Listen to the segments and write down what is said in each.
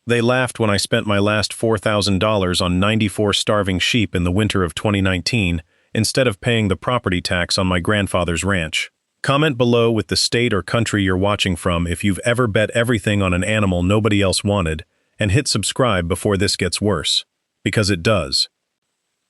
They laughed when I spent my last $4,000 on 94 starving sheep in the winter of 2019, instead of paying the property tax on my grandfather's ranch. Comment below with the state or country you're watching from if you've ever bet everything on an animal nobody else wanted, and hit subscribe before this gets worse. Because it does.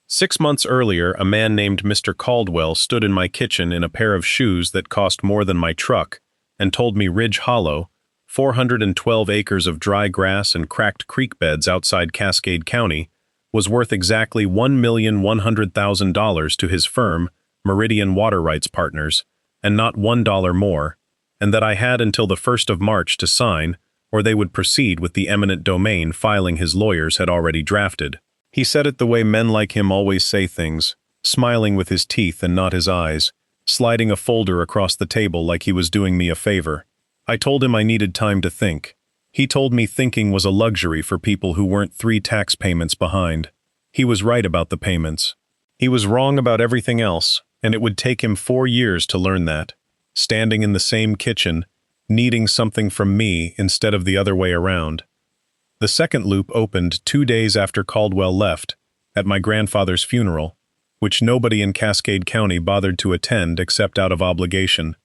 6 months earlier, a man named Mr. Caldwell stood in my kitchen in a pair of shoes that cost more than my truck, and told me Ridge Hollow, 412 acres of dry grass and cracked creek beds outside Cascade County, was worth exactly $1,100,000 to his firm, Meridian Water Rights Partners, and not $1 more, and that I had until the 1st of March to sign, or they would proceed with the eminent domain filing his lawyers had already drafted. He said it the way men like him always say things, smiling with his teeth and not his eyes, sliding a folder across the table like he was doing me a favor. I told him I needed time to think. He told me thinking was a luxury for people who weren't 3 tax payments behind. He was right about the payments. He was wrong about everything else, and it would take him 4 years to learn that, standing in the same kitchen, needing something from me instead of the other way around. The second loop opened 2 days after Caldwell left, at my grandfather's funeral, which nobody in Cascade County bothered to attend except out of obligation.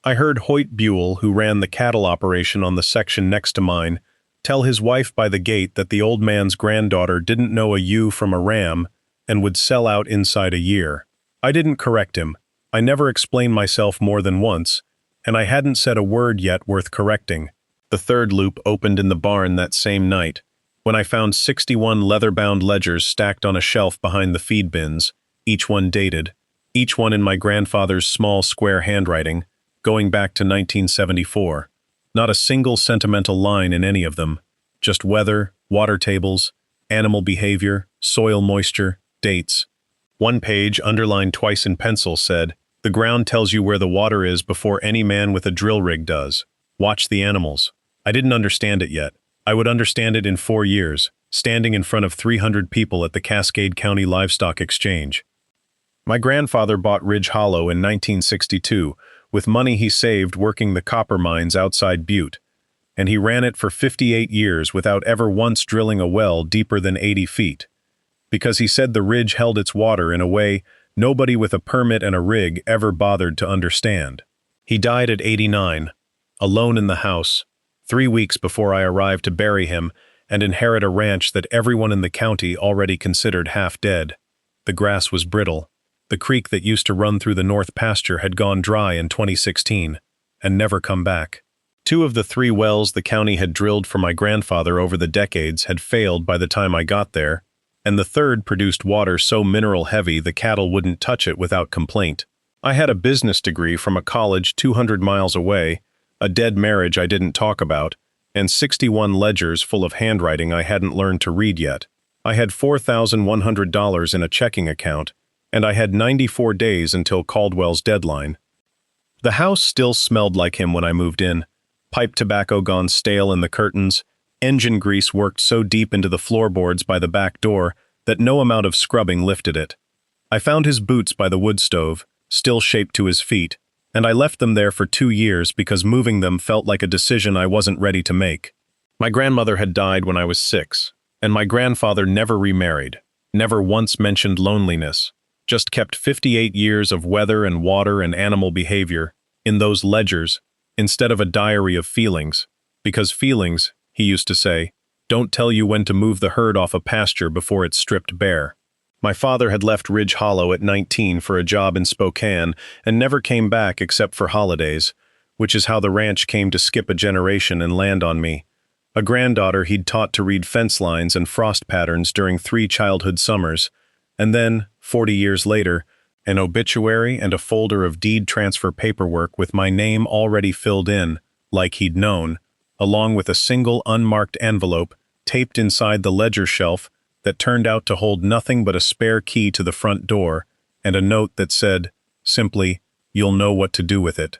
I heard Hoyt Buell, who ran the cattle operation on the section next to mine, tell his wife by the gate that the old man's granddaughter didn't know a ewe from a ram and would sell out inside a year. I didn't correct him. I never explained myself more than once, and I hadn't said a word yet worth correcting. The third loop opened in the barn that same night, when I found 61 leather-bound ledgers stacked on a shelf behind the feed bins, each one dated, each one in my grandfather's small square handwriting, going back to 1974. Not a single sentimental line in any of them, just weather, water tables, animal behavior, soil moisture, dates. One page, underlined twice in pencil, said, "The ground tells you where the water is before any man with a drill rig does. Watch the animals." I didn't understand it yet. I would understand it in 4 years, standing in front of 300 people at the Cascade County Livestock Exchange. My grandfather bought Ridge Hollow in 1962, with money he saved working the copper mines outside Butte, and he ran it for 58 years without ever once drilling a well deeper than 80 feet, because he said the ridge held its water in a way nobody with a permit and a rig ever bothered to understand. He died at 89, alone in the house, 3 weeks before I arrived to bury him and inherit a ranch that everyone in the county already considered half dead. The grass was brittle. The creek that used to run through the north pasture had gone dry in 2016 and never come back. 2 of the 3 wells the county had drilled for my grandfather over the decades had failed by the time I got there, and the third produced water so mineral heavy the cattle wouldn't touch it without complaint. I had a business degree from a college 200 miles away, a dead marriage I didn't talk about, and 61 ledgers full of handwriting I hadn't learned to read yet. I had $4,100 in a checking account, and I had 94 days until Caldwell's deadline. The house still smelled like him when I moved in. Pipe tobacco gone stale in the curtains, engine grease worked so deep into the floorboards by the back door that no amount of scrubbing lifted it. I found his boots by the wood stove, still shaped to his feet, and I left them there for 2 years because moving them felt like a decision I wasn't ready to make. My grandmother had died when I was 6, and my grandfather never remarried, never once mentioned loneliness, just kept 58 years of weather and water and animal behavior in those ledgers instead of a diary of feelings, because feelings, he used to say, don't tell you when to move the herd off a pasture before it's stripped bare. My father had left Ridge Hollow at 19 for a job in Spokane and never came back except for holidays, which is how the ranch came to skip a generation and land on me. A granddaughter he'd taught to read fence lines and frost patterns during 3 childhood summers, and then, 40 years later, an obituary and a folder of deed transfer paperwork with my name already filled in, like he'd known, along with a single unmarked envelope taped inside the ledger shelf that turned out to hold nothing but a spare key to the front door and a note that said, simply, "You'll know what to do with it."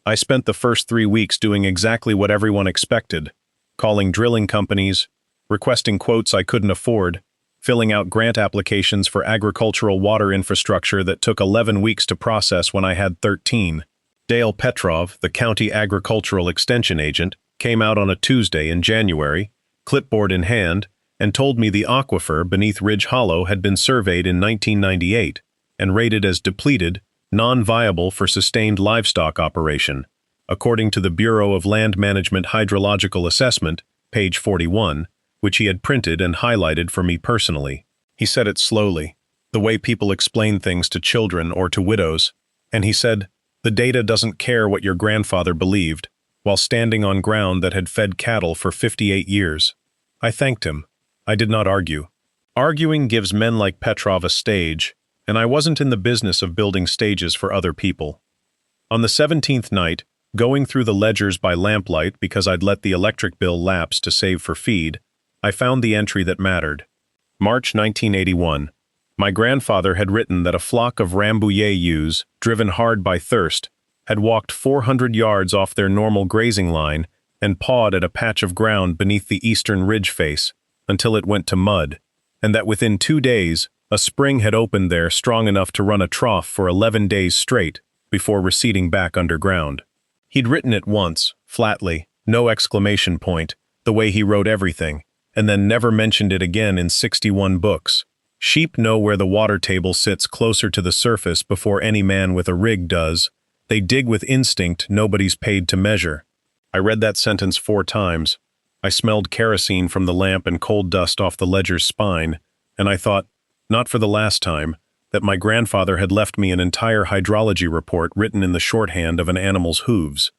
I spent the first 3 weeks doing exactly what everyone expected, calling drilling companies, requesting quotes I couldn't afford, filling out grant applications for agricultural water infrastructure that took 11 weeks to process when I had 13. Dale Petrov, the county agricultural extension agent, came out on a Tuesday in January, clipboard in hand, and told me the aquifer beneath Ridge Hollow had been surveyed in 1998 and rated as depleted, non-viable for sustained livestock operation, according to the Bureau of Land Management Hydrological Assessment, page 41, which he had printed and highlighted for me personally. He said it slowly, the way people explain things to children or to widows, and he said, "The data doesn't care what your grandfather believed," while standing on ground that had fed cattle for 58 years. I thanked him. I did not argue. Arguing gives men like Petrov a stage, and I wasn't in the business of building stages for other people. On the 17th night, going through the ledgers by lamplight because I'd let the electric bill lapse to save for feed, I found the entry that mattered. March 1981. My grandfather had written that a flock of Rambouillet ewes, driven hard by thirst, had walked 400 yards off their normal grazing line and pawed at a patch of ground beneath the eastern ridge face until it went to mud, and that within 2 days, a spring had opened there strong enough to run a trough for 11 days straight before receding back underground. He'd written it once, flatly, no exclamation point, the way he wrote everything, and then never mentioned it again in 61 books. Sheep know where the water table sits closer to the surface before any man with a rig does. They dig with instinct nobody's paid to measure. I read that sentence 4 times. I smelled kerosene from the lamp and coal dust off the ledger's spine, and I thought, not for the last time, that my grandfather had left me an entire hydrology report written in the shorthand of an animal's hooves.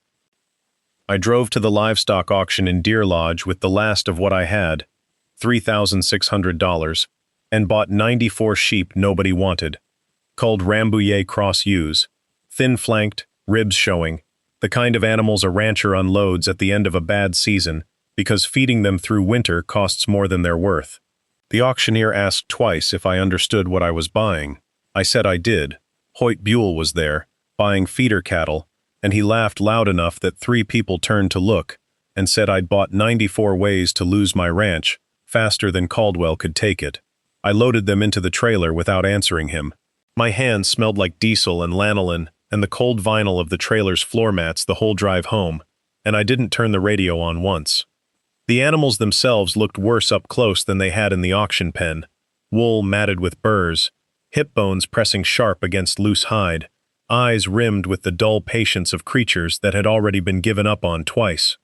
I drove to the livestock auction in Deer Lodge with the last of what I had, $3,600, and bought 94 sheep nobody wanted, called Rambouillet Cross ewes, thin-flanked, ribs showing, the kind of animals a rancher unloads at the end of a bad season because feeding them through winter costs more than they're worth. The auctioneer asked twice if I understood what I was buying. I said I did. Hoyt Buell was there, buying feeder cattle, and he laughed loud enough that 3 people turned to look and said I'd bought 94 ways to lose my ranch, faster than Caldwell could take it. I loaded them into the trailer without answering him. My hands smelled like diesel and lanolin and the cold vinyl of the trailer's floor mats the whole drive home, and I didn't turn the radio on once. The animals themselves looked worse up close than they had in the auction pen. Wool matted with burrs, hip bones pressing sharp against loose hide, eyes rimmed with the dull patience of creatures that had already been given up on twice.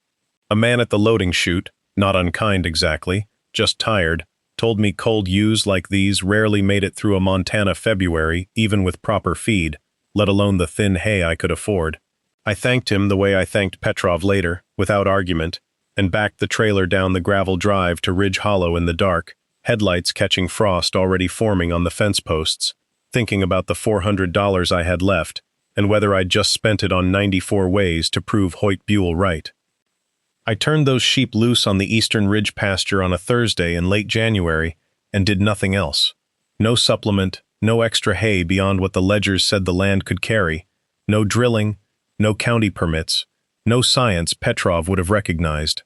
A man at the loading chute, not unkind exactly, just tired, told me cold ewes like these rarely made it through a Montana February even with proper feed, let alone the thin hay I could afford. I thanked him the way I thanked Petrov later, without argument, and backed the trailer down the gravel drive to Ridge Hollow in the dark, headlights catching frost already forming on the fence posts, thinking about the $400 I had left, and whether I'd just spent it on 94 ways to prove Hoyt Buell right. I turned those sheep loose on the eastern ridge pasture on a Thursday in late January and did nothing else. No supplement, no extra hay beyond what the ledgers said the land could carry, no drilling, no county permits, no science Petrov would have recognized.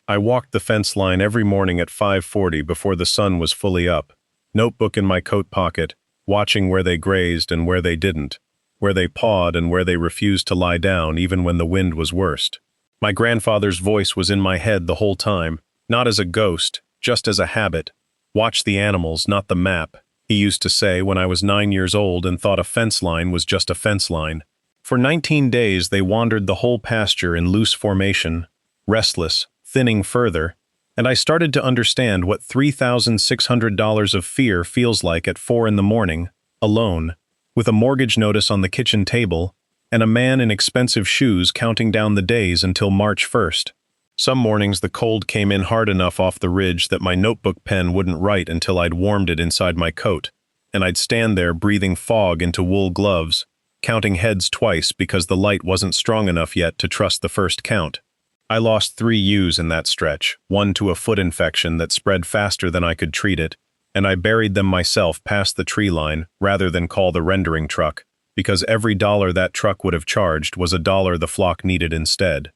I walked the fence line every morning at 5:40 before the sun was fully up, notebook in my coat pocket, watching where they grazed and where they didn't, where they pawed and where they refused to lie down even when the wind was worst. My grandfather's voice was in my head the whole time, not as a ghost, just as a habit. Watch the animals, not the map, he used to say when I was 9 years old and thought a fence line was just a fence line. For 19 days they wandered the whole pasture in loose formation, restless, thinning further, and I started to understand what $3,600 of fear feels like at 4 in the morning, alone, with a mortgage notice on the kitchen table, and a man in expensive shoes counting down the days until March 1st. Some mornings the cold came in hard enough off the ridge that my notebook pen wouldn't write until I'd warmed it inside my coat, and I'd stand there breathing fog into wool gloves, counting heads twice because the light wasn't strong enough yet to trust the first count. I lost 3 ewes in that stretch, one to a foot infection that spread faster than I could treat it, and I buried them myself past the tree line rather than call the rendering truck, because every dollar that truck would have charged was a dollar the flock needed instead.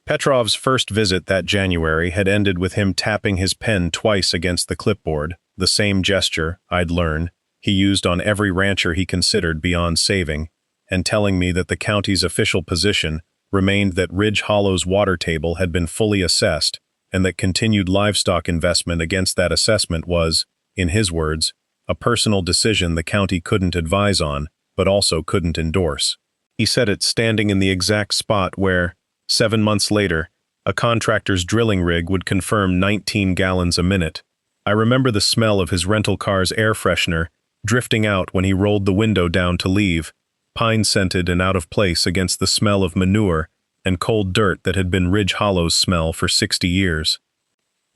Petrov's first visit that January had ended with him tapping his pen twice against the clipboard, the same gesture, I'd learn, he used on every rancher he considered beyond saving, and telling me that the county's official position remained that Ridge Hollow's water table had been fully assessed and that continued livestock investment against that assessment was, in his words, a personal decision the county couldn't advise on, but also couldn't endorse. He said it standing in the exact spot where, 7 months later, a contractor's drilling rig would confirm 19 gallons a minute. I remember the smell of his rental car's air freshener drifting out when he rolled the window down to leave, pine-scented and out of place against the smell of manure and cold dirt that had been Ridge Hollow's smell for 60 years.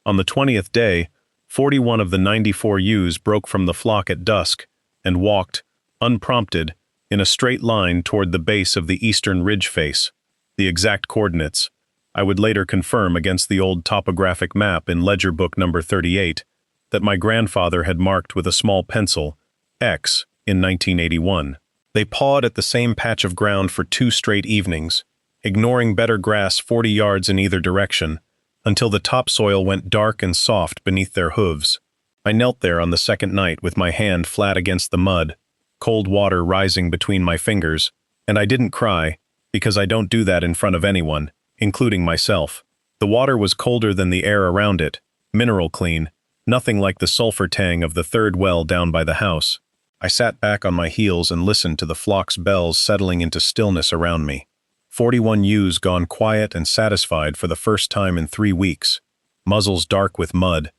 On the 20th day, 41 of the 94 ewes broke from the flock at dusk and walked, unprompted, in a straight line toward the base of the eastern ridge face. The exact coordinates I would later confirm against the old topographic map in Ledger Book number 38 that my grandfather had marked with a small pencil, X, in 1981. They pawed at the same patch of ground for 2 straight evenings, ignoring better grass 40 yards in either direction, until the topsoil went dark and soft beneath their hooves. I knelt there on the second night with my hand flat against the mud, cold water rising between my fingers, and I didn't cry, because I don't do that in front of anyone, including myself. The water was colder than the air around it, mineral clean, nothing like the sulfur tang of the third well down by the house. I sat back on my heels and listened to the flock's bells settling into stillness around me. 41 ewes gone quiet and satisfied for the first time in 3 weeks, muzzles dark with mud,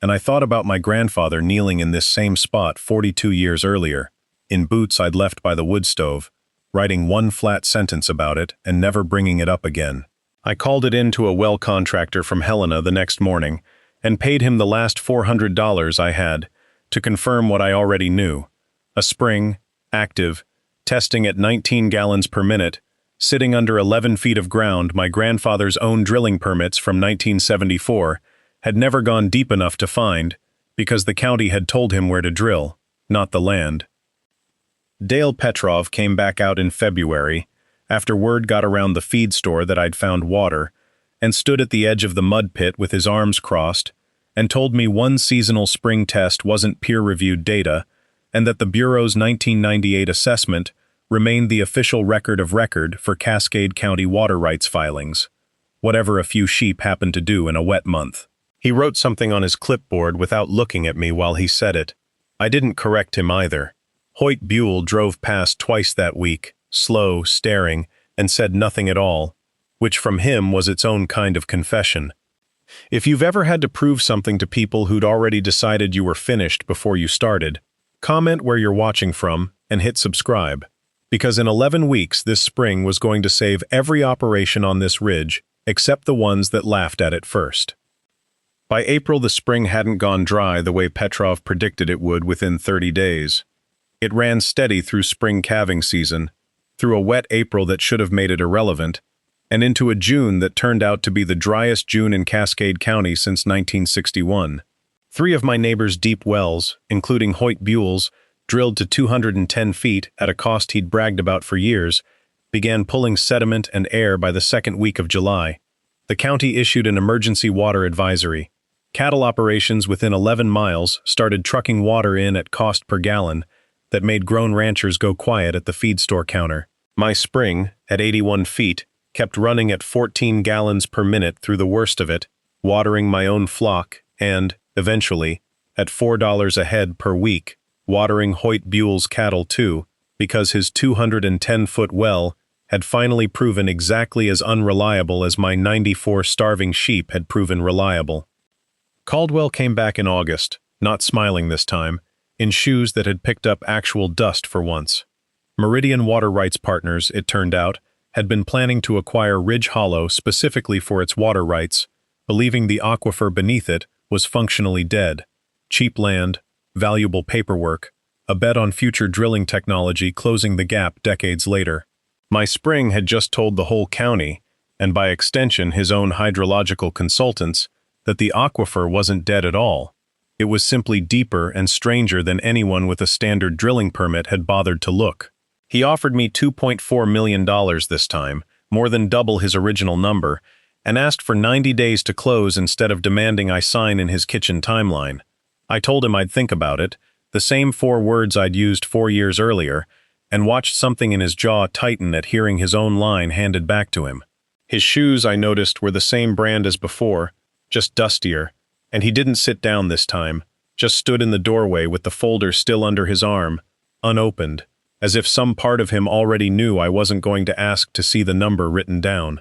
and I thought about my grandfather kneeling in this same spot 42 years earlier, in boots I'd left by the wood stove, writing one flat sentence about it and never bringing it up again. I called it in to a well contractor from Helena the next morning and paid him the last $400 I had to confirm what I already knew. A spring, active, testing at 19 gallons per minute, sitting under 11 feet of ground. My grandfather's own drilling permits from 1974 had never gone deep enough to find, because the county had told him where to drill, not the land. Dale Petrov came back out in February, after word got around the feed store that I'd found water, and stood at the edge of the mud pit with his arms crossed, and told me one seasonal spring test wasn't peer-reviewed data, and that the Bureau's 1998 assessment remained the official record of record for Cascade County water rights filings, whatever a few sheep happened to do in a wet month. He wrote something on his clipboard without looking at me while he said it. I didn't correct him either. Hoyt Buell drove past twice that week, slow, staring, and said nothing at all, which from him was its own kind of confession. If you've ever had to prove something to people who'd already decided you were finished before you started, comment where you're watching from and hit subscribe. Because in 11 weeks this spring was going to save every operation on this ridge, except the ones that laughed at it first. By April the spring hadn't gone dry the way Petrov predicted it would within 30 days. It ran steady through spring calving season, through a wet April that should have made it irrelevant, and into a June that turned out to be the driest June in Cascade County since 1961. 3 of my neighbors' deep wells, including Hoyt Buell's, drilled to 210 feet at a cost he'd bragged about for years, began pulling sediment and air by the second week of July. The county issued an emergency water advisory. Cattle operations within 11 miles started trucking water in at cost per gallon that made grown ranchers go quiet at the feed store counter. My spring, at 81 feet, kept running at 14 gallons per minute through the worst of it, watering my own flock and, eventually, at $4 a head per week, watering Hoyt Buell's cattle too, because his 210-foot well had finally proven exactly as unreliable as my 94 starving sheep had proven reliable. Caldwell came back in August, not smiling this time, in shoes that had picked up actual dust for once. Meridian Water Rights Partners, it turned out, had been planning to acquire Ridge Hollow specifically for its water rights, believing the aquifer beneath it was functionally dead. Cheap land, valuable paperwork, a bet on future drilling technology closing the gap decades later. My spring had just told the whole county, and by extension his own hydrological consultants, that the aquifer wasn't dead at all. It was simply deeper and stranger than anyone with a standard drilling permit had bothered to look. He offered me $2.4 million this time, more than double his original number, and asked for 90 days to close instead of demanding I sign in his kitchen timeline. I told him I'd think about it, the same 4 words I'd used 4 years earlier, and watched something in his jaw tighten at hearing his own line handed back to him. His shoes, I noticed, were the same brand as before, just dustier, and he didn't sit down this time, just stood in the doorway with the folder still under his arm, unopened, as if some part of him already knew I wasn't going to ask to see the number written down.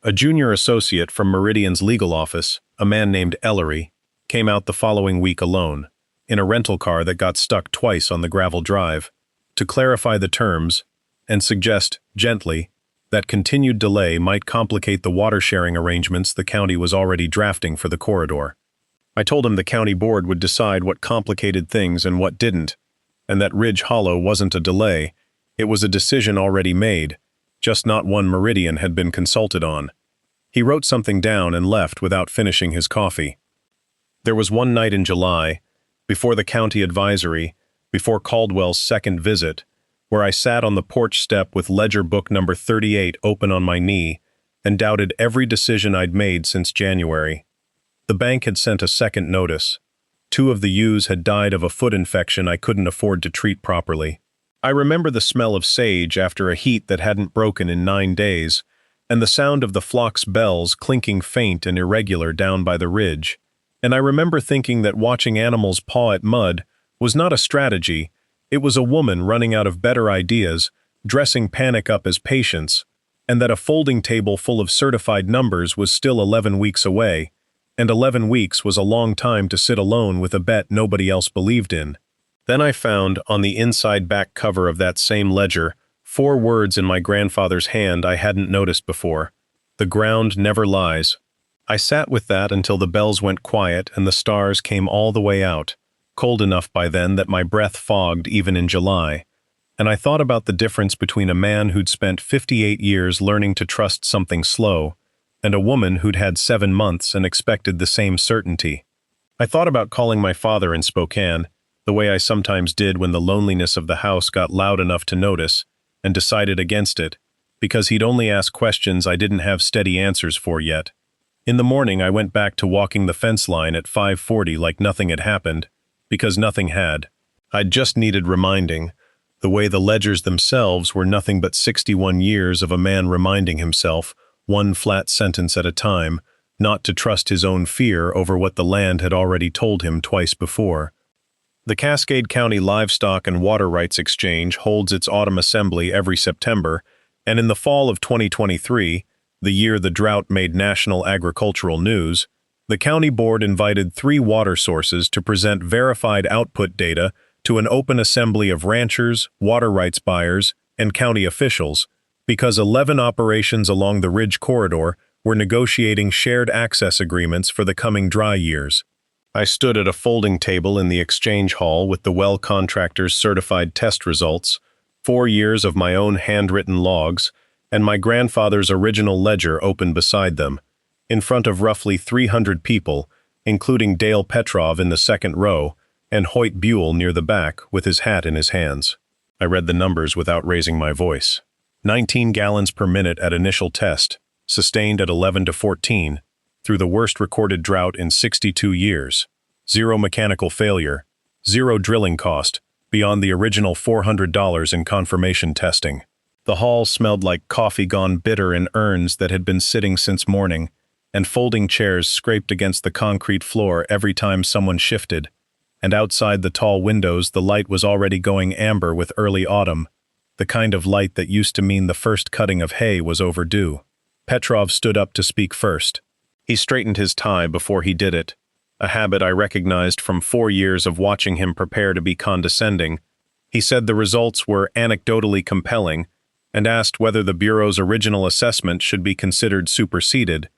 A junior associate from Meridian's legal office, a man named Ellery, came out the following week alone, in a rental car that got stuck twice on the gravel drive, to clarify the terms and suggest, gently, that continued delay might complicate the water-sharing arrangements the county was already drafting for the corridor. I told him the county board would decide what complicated things and what didn't, and that Ridge Hollow wasn't a delay, it was a decision already made, just not one Meridian had been consulted on. He wrote something down and left without finishing his coffee. There was one night in July, before the county advisory, before Caldwell's second visit, where I sat on the porch step with ledger book number 38 open on my knee and doubted every decision I'd made since January. The bank had sent a second notice. 2 of the ewes had died of a foot infection I couldn't afford to treat properly. I remember the smell of sage after a heat that hadn't broken in 9 days, and the sound of the flock's bells clinking faint and irregular down by the ridge. And I remember thinking that watching animals paw at mud was not a strategy, it was a woman running out of better ideas, dressing panic up as patience, and that a folding table full of certified numbers was still 11 weeks away, and 11 weeks was a long time to sit alone with a bet nobody else believed in. Then I found, on the inside back cover of that same ledger, 4 words in my grandfather's hand I hadn't noticed before. The ground never lies. I sat with that until the bells went quiet and the stars came all the way out, cold enough by then that my breath fogged even in July, and I thought about the difference between a man who'd spent 58 years learning to trust something slow, and a woman who'd had 7 months and expected the same certainty. I thought about calling my father in Spokane, the way I sometimes did when the loneliness of the house got loud enough to notice, and decided against it, because he'd only ask questions I didn't have steady answers for yet. In the morning I went back to walking the fence line at 5:40 like nothing had happened, because nothing had. I'd just needed reminding, the way the ledgers themselves were nothing but 61 years of a man reminding himself, one flat sentence at a time, not to trust his own fear over what the land had already told him twice before. The Cascade County Livestock and Water Rights Exchange holds its autumn assembly every September, and in the fall of 2023, the year the drought made national agricultural news, the county board invited 3 water sources to present verified output data to an open assembly of ranchers, water rights buyers, and county officials, because 11 operations along the Ridge Corridor were negotiating shared access agreements for the coming dry years. I stood at a folding table in the exchange hall with the well contractor's certified test results, 4 years of my own handwritten logs, and my grandfather's original ledger open beside them, in front of roughly 300 people, including Dale Petrov in the second row, and Hoyt Buell near the back with his hat in his hands. I read the numbers without raising my voice. 19 gallons per minute at initial test, sustained at 11 to 14, through the worst recorded drought in 62 years. 0 mechanical failure, 0 drilling cost, beyond the original $400 in confirmation testing. The hall smelled like coffee gone bitter in urns that had been sitting since morning, and folding chairs scraped against the concrete floor every time someone shifted, and outside the tall windows the light was already going amber with early autumn, the kind of light that used to mean the first cutting of hay was overdue. Petrov stood up to speak first. He straightened his tie before he did it, a habit I recognized from 4 years of watching him prepare to be condescending. He said the results were anecdotally compelling, and asked whether the Bureau's original assessment should be considered superseded,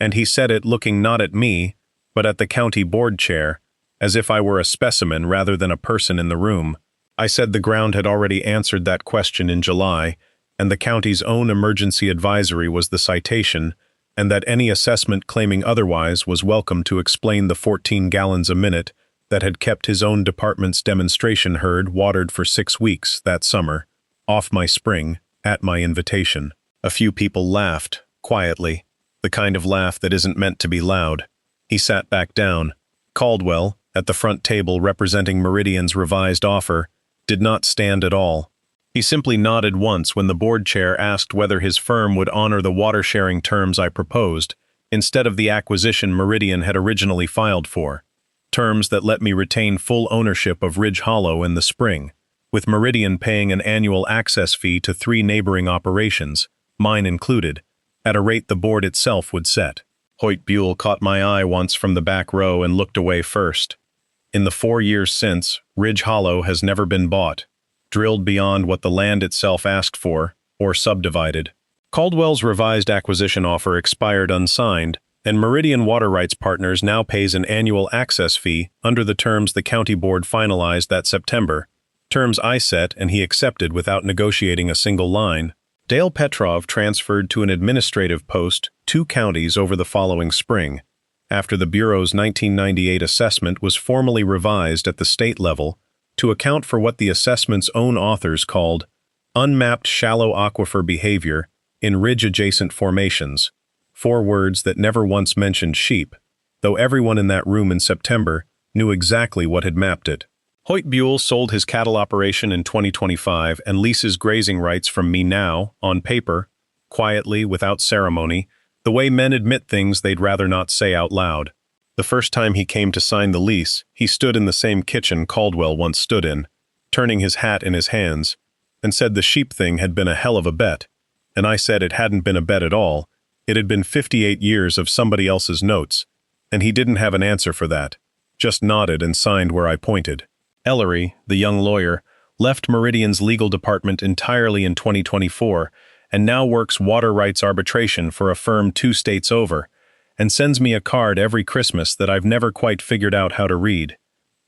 and he said it looking not at me, but at the county board chair, as if I were a specimen rather than a person in the room. I said the ground had already answered that question in July, and the county's own emergency advisory was the citation, and that any assessment claiming otherwise was welcome to explain the 14 gallons a minute that had kept his own department's demonstration herd watered for 6 weeks that summer, off my spring, at my invitation. A few people laughed, quietly, the kind of laugh that isn't meant to be loud. He sat back down. Caldwell, at the front table representing Meridian's revised offer, did not stand at all. He simply nodded once when the board chair asked whether his firm would honor the water-sharing terms I proposed, instead of the acquisition Meridian had originally filed for, terms that let me retain full ownership of Ridge Hollow in the spring, with Meridian paying an annual access fee to 3 neighboring operations, mine included, at a rate the board itself would set. Hoyt Buell caught my eye once from the back row and looked away first. In the 4 years since, Ridge Hollow has never been bought, drilled beyond what the land itself asked for, or subdivided. Caldwell's revised acquisition offer expired unsigned, and Meridian Water Rights Partners now pays an annual access fee under the terms the county board finalized that September, terms I set and he accepted without negotiating a single line. Dale Petrov transferred to an administrative post 2 counties over the following spring, after the Bureau's 1998 assessment was formally revised at the state level to account for what the assessment's own authors called unmapped shallow aquifer behavior in ridge-adjacent formations, 4 words that never once mentioned sheep, though everyone in that room in September knew exactly what had mapped it. Hoyt Buell sold his cattle operation in 2025 and leases grazing rights from me now, on paper, quietly, without ceremony, the way men admit things they'd rather not say out loud. The first time he came to sign the lease, he stood in the same kitchen Caldwell once stood in, turning his hat in his hands, and said the sheep thing had been a hell of a bet, and I said it hadn't been a bet at all, it had been 58 years of somebody else's notes, and he didn't have an answer for that, just nodded and signed where I pointed. Ellery, the young lawyer, left Meridian's legal department entirely in 2024 and now works water rights arbitration for a firm 2 states over, and sends me a card every Christmas that I've never quite figured out how to read.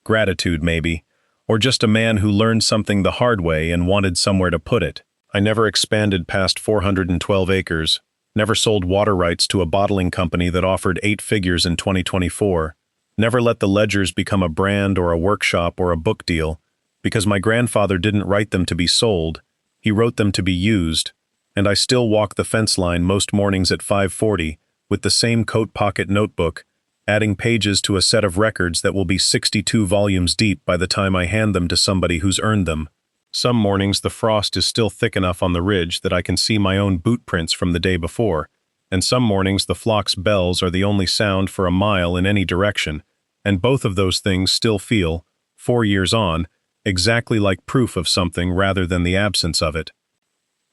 Gratitude, maybe, or just a man who learned something the hard way and wanted somewhere to put it. I never expanded past 412 acres, never sold water rights to a bottling company that offered 8 figures in 2024, never let the ledgers become a brand or a workshop or a book deal, because my grandfather didn't write them to be sold, he wrote them to be used, and I still walk the fence line most mornings at 5:40 with the same coat pocket notebook, adding pages to a set of records that will be 62 volumes deep by the time I hand them to somebody who's earned them. Some mornings the frost is still thick enough on the ridge that I can see my own boot prints from the day before, and some mornings the flock's bells are the only sound for a mile in any direction, and both of those things still feel, 4 years on, exactly like proof of something rather than the absence of it.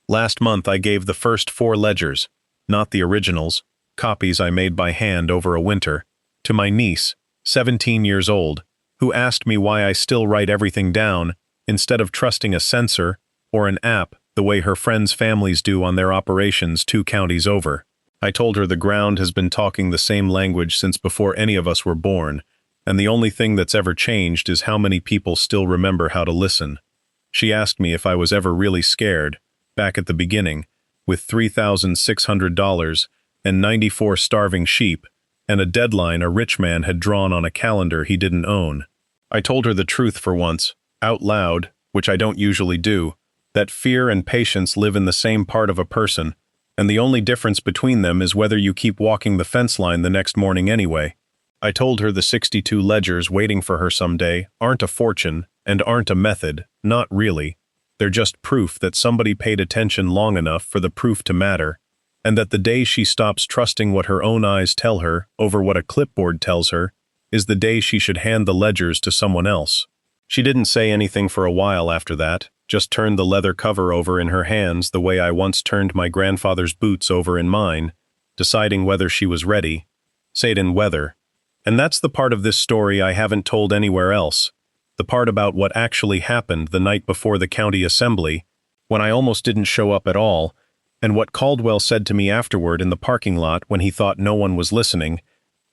Last month I gave the first 4 ledgers, not the originals, copies I made by hand over a winter, to my niece, 17 years old, who asked me why I still write everything down instead of trusting a sensor or an app the way her friends' families do on their operations 2 counties over. I told her the ground has been talking the same language since before any of us were born, and the only thing that's ever changed is how many people still remember how to listen. She asked me if I was ever really scared, back at the beginning, with $3,600 and 94 starving sheep, and a deadline a rich man had drawn on a calendar he didn't own. I told her the truth for once, out loud, which I don't usually do, that fear and patience live in the same part of a person, and the only difference between them is whether you keep walking the fence line the next morning anyway. I told her the 62 ledgers waiting for her someday aren't a fortune and aren't a method, not really. They're just proof that somebody paid attention long enough for the proof to matter, and that the day she stops trusting what her own eyes tell her over what a clipboard tells her is the day she should hand the ledgers to someone else. She didn't say anything for a while after that, just turned the leather cover over in her hands the way I once turned my grandfather's boots over in mine, deciding whether she was ready. Say it in weather. And that's the part of this story I haven't told anywhere else, the part about what actually happened the night before the county assembly, when I almost didn't show up at all, and what Caldwell said to me afterward in the parking lot when he thought no one was listening.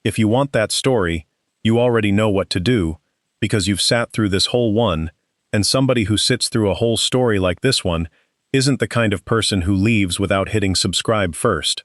If you want that story, you already know what to do, because you've sat through this whole one, and somebody who sits through a whole story like this one isn't the kind of person who leaves without hitting subscribe first.